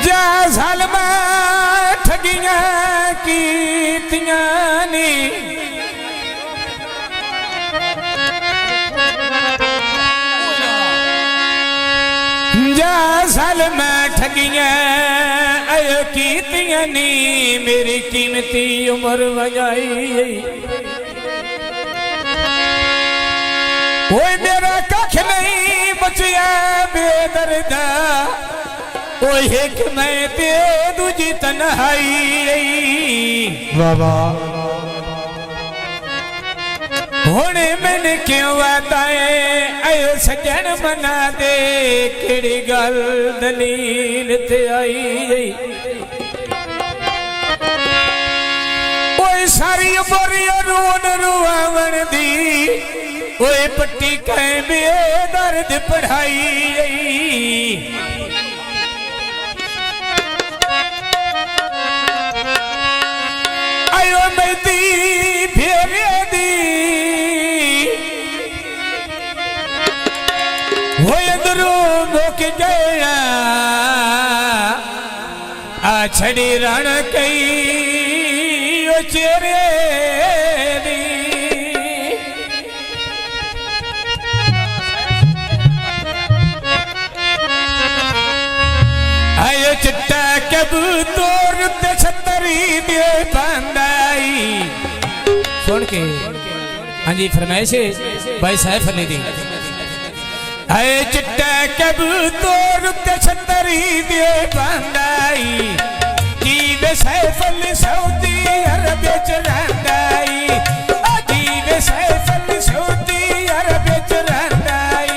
जा सालमा ठगियां कीतियां नी जा सालमा ठगियां आयो कीतियां नी मेरी कीमती उम्र वजाई ओए मेरा कख नहीं बचिया बेदर्दा ओए एक मैं ते दूजी तन्हाई बाबा हुणे मैंने क्यों वादाए आयो सजन मना दे केड़ी गल दलील ते आई ओए सारी उमर रोन रुआवण दी ओए पट्टी कह बे दर्द पढ़ाई आयो मैदी फेरे दी वो अंदरू मुक गया आ छड़ी रण कई ओ चेरे दी आयो चिट्टा कबूतर ते छतरी दे बंदाई सुन के हाँ जी फरमाइश भाई सैफ अली दी आए चिट्टा कबूतर ते छतरी दे बंदाई जीवे सैफ अली सऊदी अरब च रहंदाई जीवे सैफ अली सऊदी अरब च रहंदाई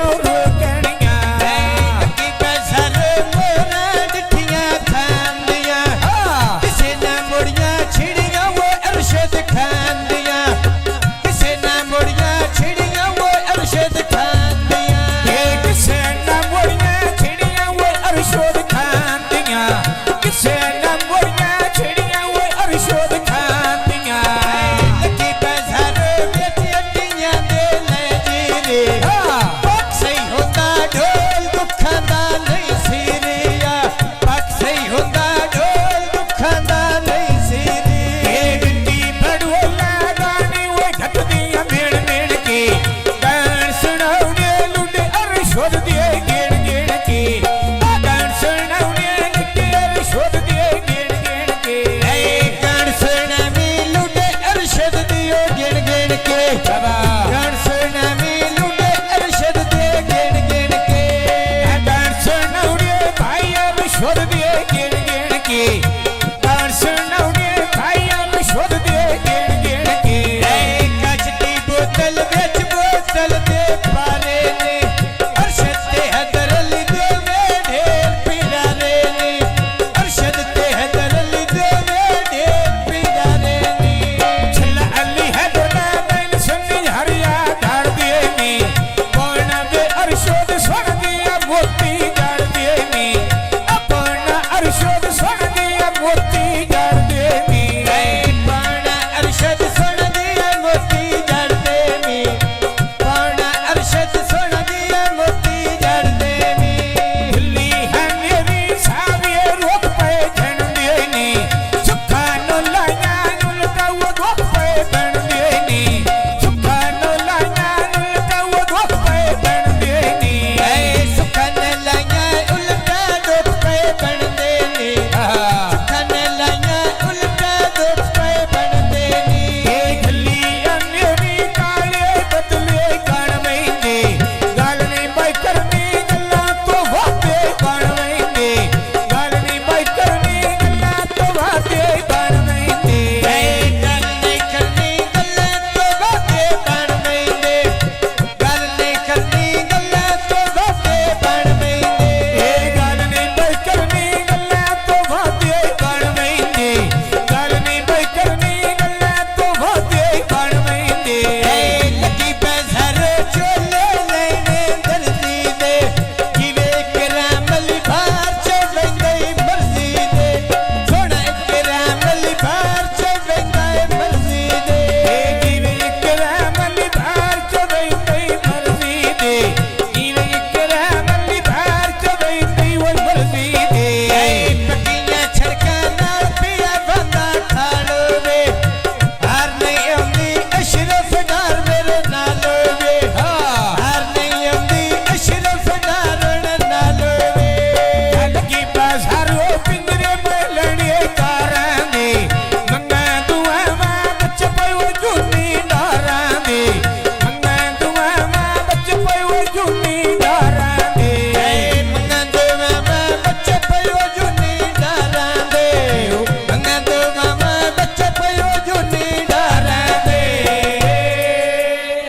ਰੋਕਣੀਆਂ ਲੱਗੀ ਪੈਸਰ ਮੋਰਾਂ ਡਿੱਠੀਆਂ ਖਾਂਦੀਆਂ ਕਿਸੇ ਨਾ ਮੁੜੀਆਂ ਛਿੜੀਆਂ ਉਹ ਅਰਸ਼ਦ ਖਾਂਦੀਆਂ ਕਿਸੇ ਨਾ ਮੁੜੀਆਂ ਛਿੜੀਆਂ ਉਹ ਅਰਸ਼ਦ ਖਾਂਦੀਆਂ ਇਹ ਕਿਸੇ ਨਾ ਮੁੜੀਆਂ ਛਿੜੀਆਂ ਉਹ ਅਰਸ਼ਦ ਖਾਂਦੀਆਂ ਕਿਸੇ ਨਾ ਮੁੜੀਆਂ ਛਿੜੀਆਂ ਉਹ ਅਰਸ਼ਦ ਖਾਂਦੀਆਂ ਲੱਗੀ ਪੈਸਰ ਵਿੱਚ ਅੱਡੀਆਂ ਦੇ ਲੈ ਜੀਰੇ ਪੱਕ ਸਹੀ ਹੁੰਦਾ ਢੋਲ ਦੁੱਖਾਂ ਦਾ ਨਹੀਂ ਸਿਰਿਆ ਪੱਕ ਸਹੀ ਹੁੰਦਾ ਢੋਲ ਦੁੱਖਾਂ ਦਾ ਨਹੀਂ ਸਿਰਿਆ ਇਹ ਦਿੱਤੀ ਬੜੋਲਾ ਗਾਣੀ ਉਹ ਘਟਦੀਆਂ ਮੇੜ ਮੇੜ ਕੇ ਗਾਣ ਸੁਣਾਉਣੇ ਲੁੱਡੇ ਅਰਸ਼ਦ ਦੀ